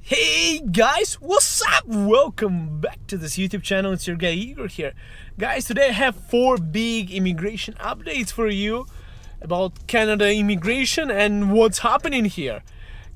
Hey guys, what's up? Welcome back to this YouTube channel. It's your guy Igor here. Guys, today I have 4 big immigration updates for you about Canada immigration and what's happening here.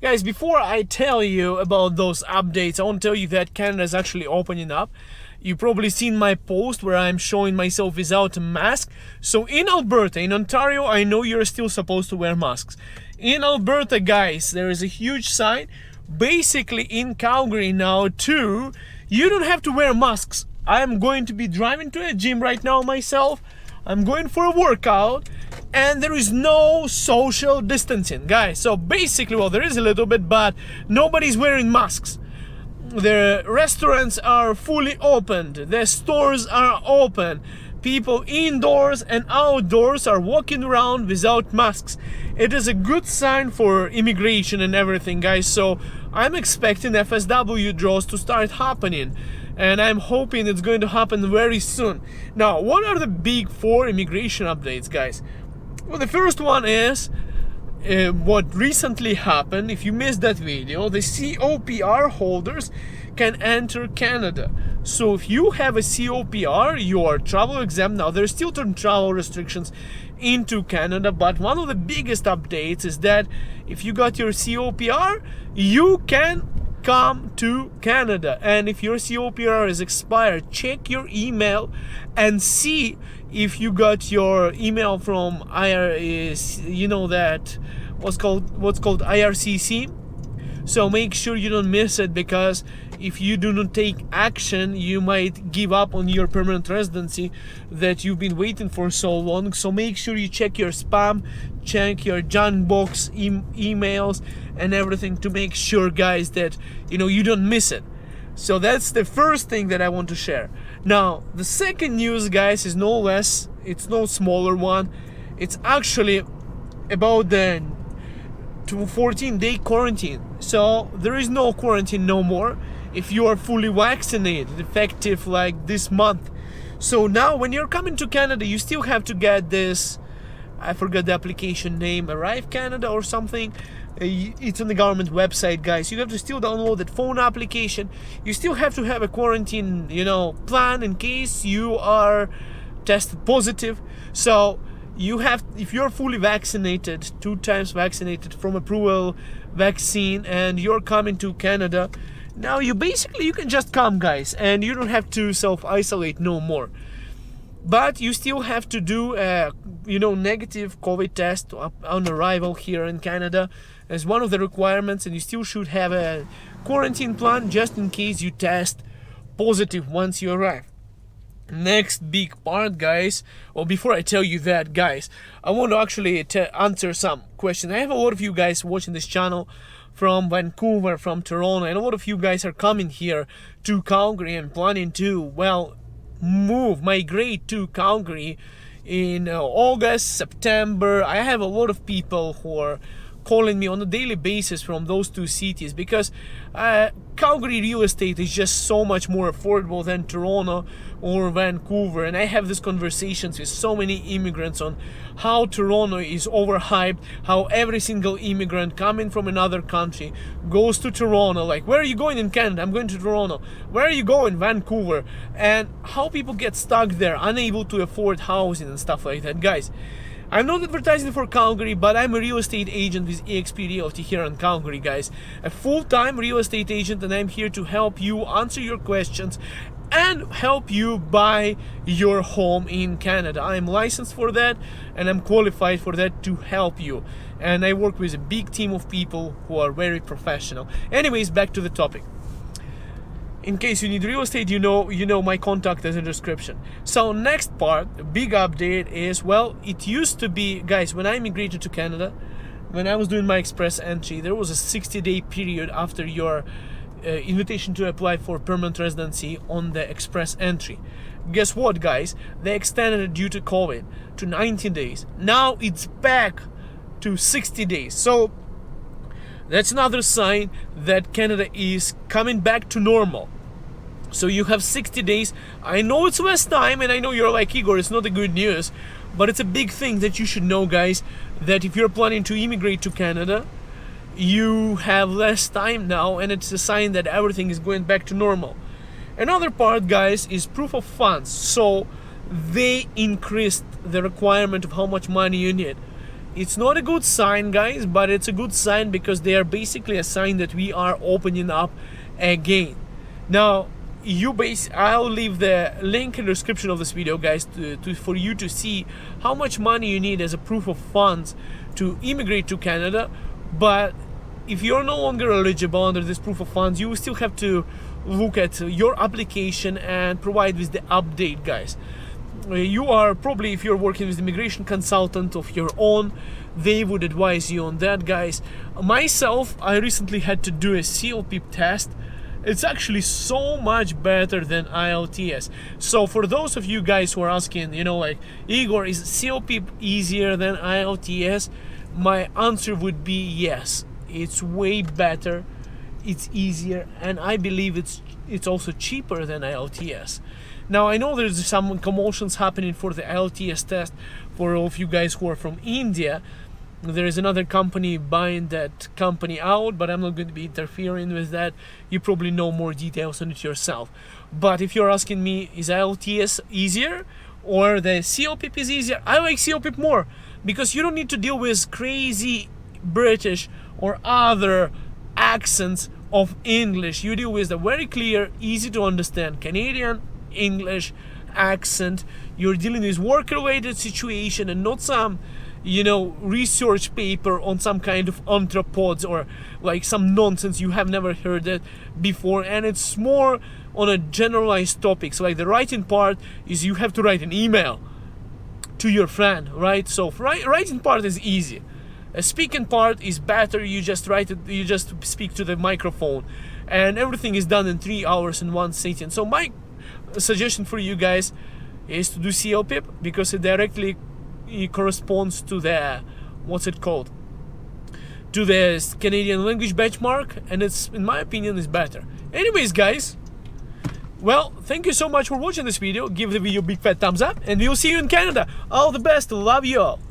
Guys, before I tell you about those updates, I want to tell you that Canada is actually opening up. You've probably seen my post where I'm showing myself without a mask. So in Alberta, in Ontario, I know you're still supposed to wear masks. In Alberta, guys, there is a huge sign. Basically in Calgary now too, you don't have to wear masks. I am going to be driving to a gym right now myself. I'm going for a workout and there is no social distancing, guys. So basically, well, there is a little bit, but nobody's wearing masks. The restaurants are fully opened, the stores are open. People indoors and outdoors are walking around without masks. It is a good sign for immigration and everything, guys. So I'm expecting FSW draws to start happening, and I'm hoping it's going to happen very soon. Now, what are the big 4 immigration updates, guys? Well, the first one is what recently happened. If you missed that video, the COPR holders can enter Canada. So if you have a COPR, you are travel exempt. Now there's still some travel restrictions into Canada, but one of the biggest updates is that if you got your COPR, you can come to Canada. And if your COPR is expired, check your email and see if you got your email from what's called IRCC. So make sure you don't miss it, because if you do not take action, you might give up on your permanent residency that you've been waiting for so long. So make sure you check your spam, check your junk box, emails and everything to make sure, guys, that you don't miss it. So that's the first thing that I want to share. Now, the second news, guys, is it's no smaller one. It's actually about the 14-day quarantine. So there is no quarantine no more if you are fully vaccinated, effective like this month. So now when you're coming to Canada, you still have to get this, I forgot the application name, Arrive Canada or something. It's on the government website, guys. You have to still download that phone application. You still have to have a quarantine, plan in case you are tested positive. So you have, if you're fully vaccinated, 2 times vaccinated from approval vaccine, and you're coming to Canada, now you can just come, guys, and you don't have to self-isolate no more. But you still have to do a negative COVID test on arrival here in Canada as one of the requirements, and you still should have a quarantine plan just in case you test positive once you arrive. Next big part, guys, well, before I tell you that, guys, I want to actually answer some questions. I have a lot of you guys watching this channel from Vancouver, from Toronto, and a lot of you guys are coming here to Calgary and planning to, migrate to Calgary in August, September. I have a lot of people who are calling me on a daily basis from those 2 cities, because Calgary real estate is just so much more affordable than Toronto or Vancouver. And I have these conversations with so many immigrants on how Toronto is overhyped, how every single immigrant coming from another country goes to Toronto. Like, where are you going in Canada? I'm going to Toronto. Where are you going? Vancouver. And how people get stuck there, unable to afford housing and stuff like that. Guys, I'm not advertising for Calgary, but I'm a real estate agent with eXp Realty here in Calgary, guys. A full-time real estate agent, and I'm here to help you answer your questions and help you buy your home in Canada. I'm licensed for that, and I'm qualified for that to help you. And I work with a big team of people who are very professional. Anyways, back to the topic. In case you need real estate, you know my contact is in the description. So next part, the big update is, it used to be, guys, when I immigrated to Canada, when I was doing my express entry, there was a 60-day period after your invitation to apply for permanent residency on the express entry. Guess what, guys? They extended it due to COVID to 19 days. Now it's back to 60 days. So that's another sign that Canada is coming back to normal. So you have 60 days. I know it's less time, and I know you're like, Igor, it's not a good news, but it's a big thing that you should know, guys, that if you're planning to immigrate to Canada, you have less time now, and it's a sign that everything is going back to normal. Another part, guys, is proof of funds. So they increased the requirement of how much money you need. It's not a good sign, guys, but it's a good sign because they are basically a sign that we are opening up again. Now, I'll leave the link in the description of this video, guys, for you to see how much money you need as a proof of funds to immigrate to Canada. But if you're no longer eligible under this proof of funds, you will still have to look at your application and provide with the update, guys. You are probably, if you're working with immigration consultant of your own, they would advise you on that, guys. Myself, I recently had to do a CLP test. It's actually so much better than IELTS. So for those of you guys who are asking, like, Igor, is CLP easier than IELTS? My answer would be yes. It's way better, it's easier, and I believe it's also cheaper than IELTS. Now, I know there's some commotions happening for the IELTS test for all of you guys who are from India. There is another company buying that company out, but I'm not going to be interfering with that. You probably know more details on it yourself. But if you're asking me, is IELTS easier or the CLPP is easier, I like CLPP more, because you don't need to deal with crazy British or other accents of English. You deal with the very clear, easy to understand Canadian English accent. You're dealing with work-related situation and not some research paper on some kind of arthropods or like some nonsense you have never heard it before. And it's more on a generalized topic. So like the writing part is you have to write an email to your friend, right? So writing part is easy. A speaking part is better. You just write it, you just speak to the microphone, and everything is done in 3 hours in one sitting. So my suggestion for you guys is to do CLPIP, because it directly corresponds to the, to the Canadian language benchmark, and it's, in my opinion, is better. Anyways, guys, well, thank you so much for watching this video. Give the video a big fat thumbs up, and we'll see you in Canada. All the best. Love you all.